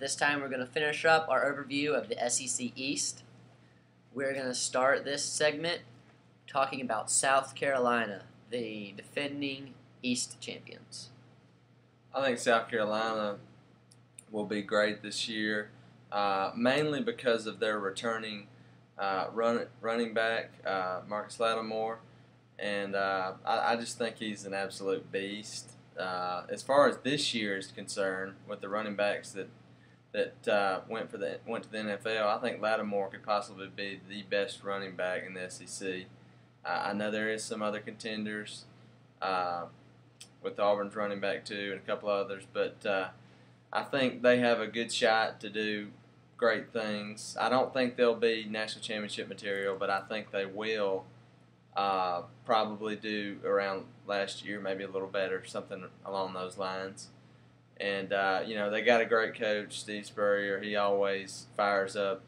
this time we're going to finish up our overview of the SEC East. We're going to start this segment talking about South Carolina, the defending East champions. I think South Carolina will be great this year, mainly because of their returning running back, Marcus Lattimore, and I just think he's an absolute beast. As far as this year is concerned, with the running backs that went to the NFL, I think Lattimore could possibly be the best running back in the SEC. I know there is some other contenders with Auburn's running back too, and a couple others, but I think they have a good shot to do great things. I don't think they'll be national championship material, but I think they will probably do around last year, maybe a little better, something along those lines. And they got a great coach, Steve Spurrier. He always fires up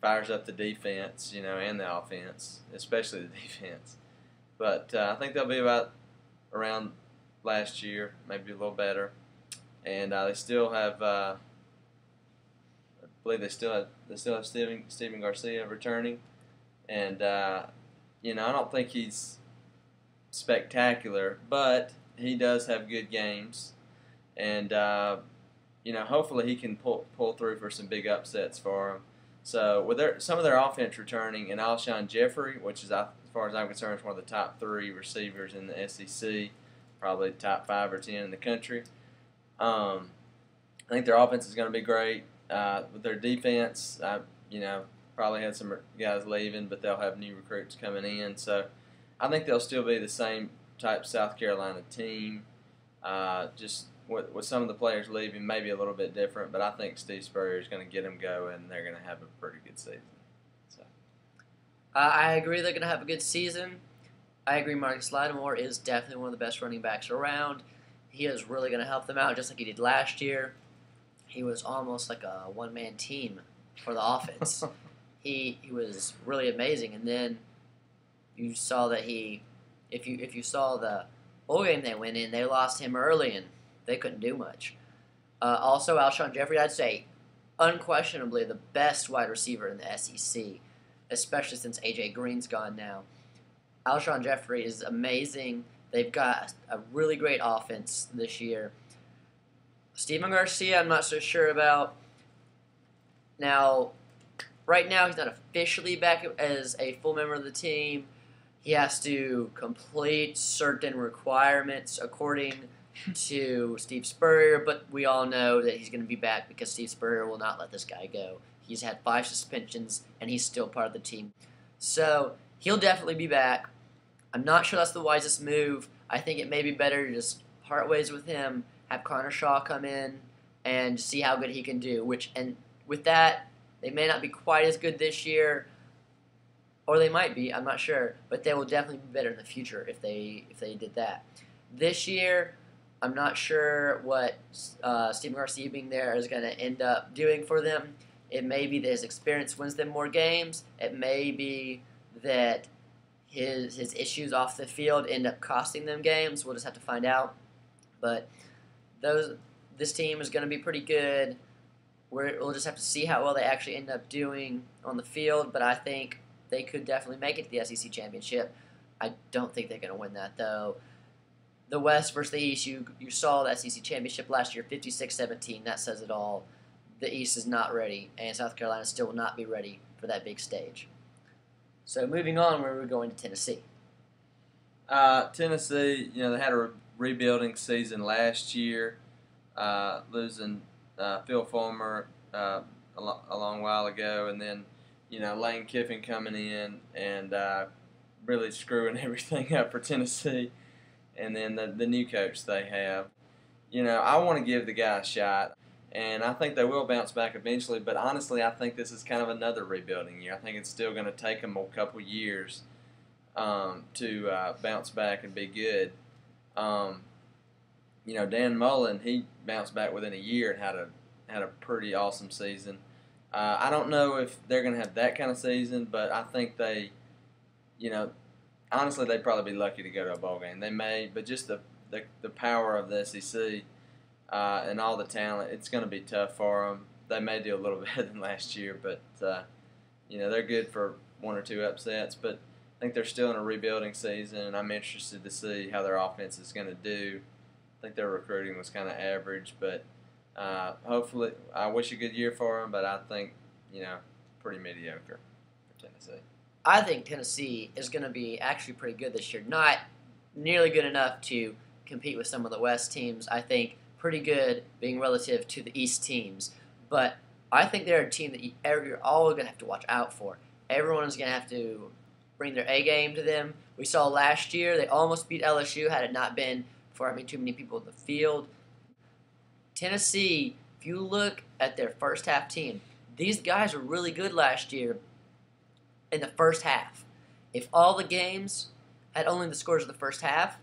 the defense, and the offense, especially the defense. But I think they'll be about around last year, maybe a little better. And they still have, I believe they still have Stephen Garcia returning, and I don't think he's spectacular, but he does have good games, and hopefully he can pull through for some big upsets for them. So with some of their offense returning, and Alshon Jeffrey, which is, as far as I'm concerned, is one of the top 3 receivers in the SEC, probably top 5 or 10 in the country. I think their offense is going to be great. With their defense, probably had some guys leaving, but they'll have new recruits coming in. So I think they'll still be the same type South Carolina team. Just with some of the players leaving, maybe a little bit different, but I think Steve Spurrier is going to get them going, and they're going to have a pretty good season. So I agree they're going to have a good season. I agree Marcus Lattimore is definitely one of the best running backs around. He is really going to help them out just like he did last year. He was almost like a one-man team for the offense. He was really amazing. And then you saw that if you saw the bowl game they went in, they lost him early and they couldn't do much. Also, Alshon Jeffrey, I'd say unquestionably the best wide receiver in the SEC, especially since A.J. Green's gone now. Alshon Jeffrey is amazing. They've got a really great offense this year. Stephen Garcia, I'm not so sure about. Now, right now, he's not officially back as a full member of the team. He has to complete certain requirements according to Steve Spurrier, but we all know that he's going to be back because Steve Spurrier will not let this guy go. He's had 5 suspensions, and he's still part of the team. So, he'll definitely be back. I'm not sure that's the wisest move. I think it may be better to just part ways with him, have Connor Shaw come in, and see how good he can do. And with that, they may not be quite as good this year, or they might be. I'm not sure, but they will definitely be better in the future if they did that. This year, I'm not sure what Stephen Garcia being there is going to end up doing for them. It may be that his experience wins them more games. It may be that his issues off the field end up costing them games. We'll just have to find out. But this team is going to be pretty good. We'll just have to see how well they actually end up doing on the field. But I think they could definitely make it to the SEC championship. I don't think they're going to win that, though. The West versus the East, you saw the SEC championship last year, 56-17. That says it all. The East is not ready, and South Carolina still will not be ready for that big stage. So moving on, we're going to Tennessee. Tennessee, they had a rebuilding season last year, losing Phil Fulmer a long while ago, and then Lane Kiffin coming in and really screwing everything up for Tennessee, and then the new coach they have. I want to give the guy a shot. And I think they will bounce back eventually, but honestly, I think this is kind of another rebuilding year. I think it's still going to take them a couple years to bounce back and be good. Dan Mullen, he bounced back within a year and had a pretty awesome season. I don't know if they're going to have that kind of season, but I think they, honestly, they'd probably be lucky to go to a bowl game. They may, but just the power of the SEC. And all the talent, it's going to be tough for them. they may do a little better than last year, but they're good for one or two upsets. But I think they're still in a rebuilding season, and I'm interested to see how their offense is going to do. I think their recruiting was kind of average, but hopefully, I wish a good year for them. But I think pretty mediocre for Tennessee. I think Tennessee is going to be actually pretty good this year. Not nearly good enough to compete with some of the West teams. I think pretty good being relative to the East teams. But I think they're a team that you're all going to have to watch out for. Everyone is going to have to bring their A game to them. We saw last year they almost beat LSU had it not been for having too many people in the field. Tennessee, if you look at their first half team, these guys were really good last year in the first half. If all the games had only the scores of the first half,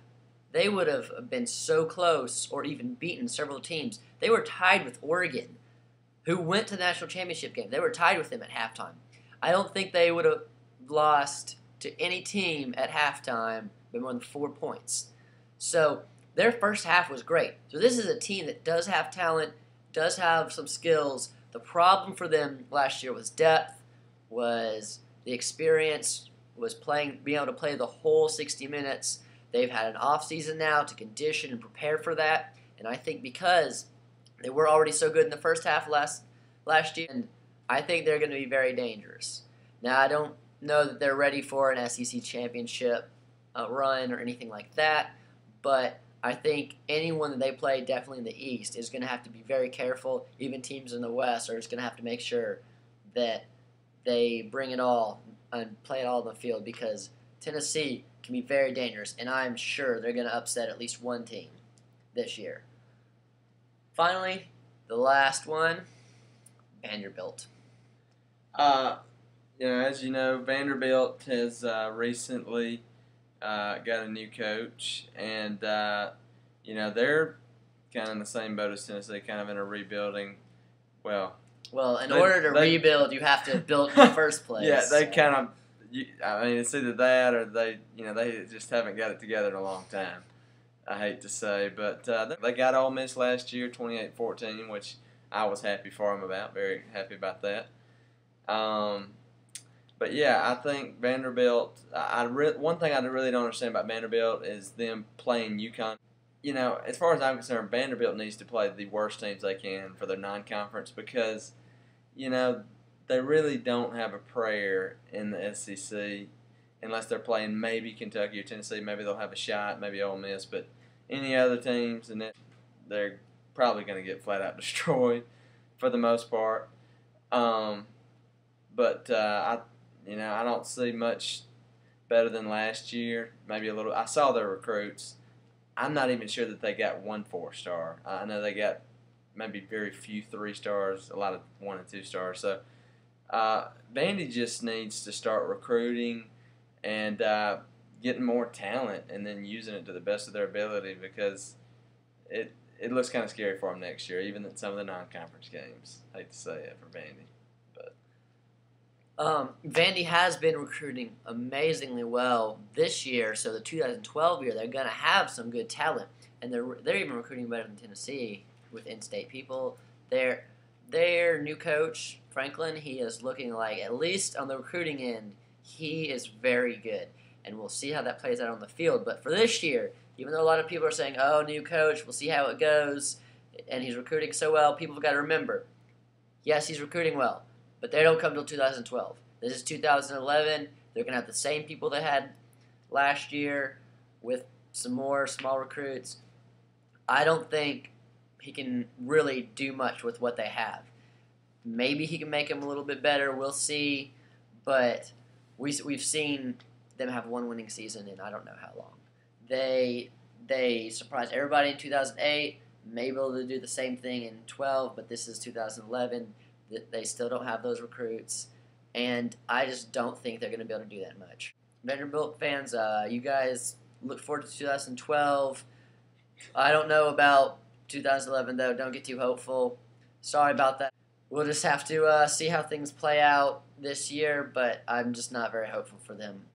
they would have been so close or even beaten several teams. They were tied with Oregon, who went to the national championship game. They were tied with them at halftime. I don't think they would have lost to any team at halftime by more than 4 points. So their first half was great. So this is a team that does have talent, does have some skills. The problem for them last year was depth, was the experience, was being able to play the whole 60 minutes. They've had an off season now to condition and prepare for that. And I think because they were already so good in the first half last year, and I think they're going to be very dangerous. Now, I don't know that they're ready for an SEC championship run or anything like that, but I think anyone that they play, definitely in the East, is going to have to be very careful. Even teams in the West are just going to have to make sure that they bring it all and play it all on the field, because Tennessee can be very dangerous, and I'm sure they're going to upset at least one team this year. Finally, the last one, Vanderbilt. As you know, Vanderbilt has recently got a new coach, and they're kind of in the same boat as Tennessee, kind of in a rebuilding. Well, in order to rebuild, you have to build in the first place. Yeah, they kind of. I mean, it's either that or they just haven't got it together in a long time. I hate to say, but they got Ole Miss last year, 28-14, which I was happy for them about. Very happy about that. But yeah, I think Vanderbilt. One thing I really don't understand about Vanderbilt is them playing UConn. As far as I'm concerned, Vanderbilt needs to play the worst teams they can for their non-conference, because they really don't have a prayer in the SEC unless they're playing maybe Kentucky or Tennessee. Maybe they'll have a shot, maybe Ole Miss, but any other teams, and they're probably going to get flat out destroyed for the most part. But I don't see much better than last year. Maybe a little. I saw their recruits. I'm not even sure that they got 1 4-star. I know they got maybe very few 3 stars, a lot of 1 and 2 stars. So Vandy just needs to start recruiting and getting more talent, and then using it to the best of their ability, because it looks kind of scary for them next year, even in some of the non-conference games. I hate to say it for Vandy. Vandy has been recruiting amazingly well this year, so the 2012 year they're going to have some good talent, and they're even recruiting better than Tennessee with in-state people. Their new coach Franklin, he is looking like, at least on the recruiting end, he is very good, and we'll see how that plays out on the field. But for this year, even though a lot of people are saying, "Oh, new coach, we'll see how it goes," and he's recruiting so well, people have got to remember, yes, he's recruiting well, but they don't come until 2012. This is 2011. They're going to have the same people they had last year with some more small recruits. I don't think he can really do much with what they have. Maybe he can make them a little bit better. We'll see. But we've seen them have one winning season in I don't know how long. They surprised everybody in 2008. Maybe able to do the same thing in 12, but this is 2011. They still don't have those recruits, and I just don't think they're going to be able to do that much. Vanderbilt fans, you guys look forward to 2012. I don't know about 2011, though. Don't get too hopeful. Sorry about that. We'll just have to see how things play out this year, but I'm just not very hopeful for them.